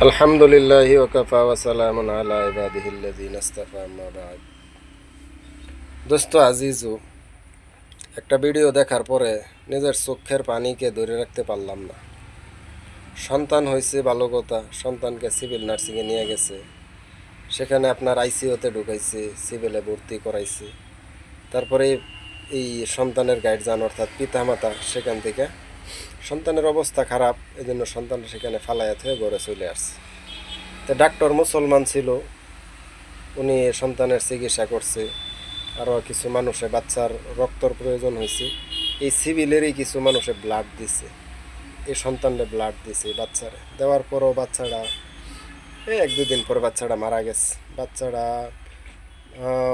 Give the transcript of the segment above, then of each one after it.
আলহামদুলিল্লাহি ওয়াকাফা ওয়া সালামুন আলা ইবাদিহিল্লাযিনা ইসতাফা আম্মা বা'দ। দোস্ত আজিজু, একটা ভিডিও দেখার পরে নিজের চোখের পানিকে ধরে রাখতে পারলাম না। সন্তান হয়েছে ভালো কথা, সন্তানকে সিভিল নার্সিংয়ে নিয়ে গেছে, সেখানে আপনার আইসিইউতে ঢুকাইছে, সিভিলে ভর্তি করাইছে। তারপরে এই সন্তানের গার্জিয়ান অর্থাৎ পিতামাতা সেখান থেকে সন্তানের অবস্থা খারাপ, এই জন্য সন্তান সেখানে ফালাইয়া থেকে ঘরে চলে আসছে। তো ডাক্তার মুসলমান ছিল, উনি সন্তানের চিকিৎসা করছে। আরও কিছু মানুষে বাচ্চার রক্তর প্রয়োজন হয়েছে, এই সিভিলেরই কিছু মানুষে ব্লাড দিছে, এই সন্তানরে ব্লাড দিছে বাচ্চারে। দেওয়ার পরও বাচ্চারা এই 1-2 দিন পরে বাচ্চাটা মারা গেছে। বাচ্চাটা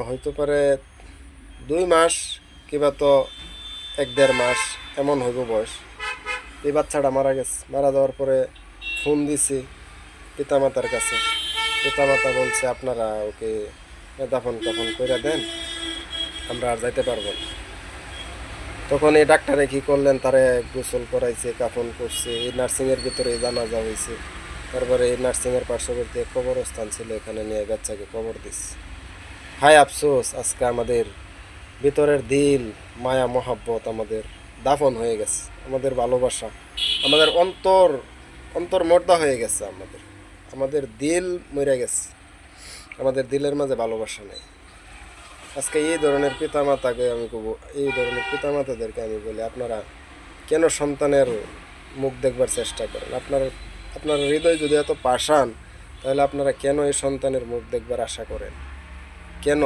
হয়তো পারে 2 মাস কিংবা তো 1-1.5 মাস এমন হইব বয়স। এই বাচ্চাটা মারা গেছে। মারা যাওয়ার পরে ফোন দিছি পিতামাতার কাছে। পিতামাতা বলছে আপনারা ওকে দাফন কাফন করে দেন, আমরা আর যাইতে পারবো না। তখন এই ডাক্তারে কী করলেন, তারে গোসল করাইছে, কাফন করছে। এই নার্সিংয়ের ভিতরে জানাজা হয়েছে। তারপরে এই নার্সিংয়ের পার্শ্ববর্তী কবরস্থান ছিল, এখানে নিয়ে বাচ্চাকে কবর দিচ্ছে। হায় আফসোস, আজকে আমাদের ভিতরের দিল, মায়া মহাব্বত আমাদের দাফন হয়ে গেছে। আমাদের ভালোবাসা, আমাদের অন্তর মর্দা হয়ে গেছে। আমাদের দিল মরে গেছে, আমাদের দিলের মাঝে ভালোবাসা নেই। আজকে এই ধরনের পিতামাতাকে আমি বলবো, এই ধরনের পিতামাতাদেরকে আমি বলি, আপনারা কেন সন্তানের মুখ দেখবার চেষ্টা করেন? আপনার হৃদয় যদি এত পাষাণ, তাহলে আপনারা কেন এই সন্তানের মুখ দেখবার আশা করেন? কেন?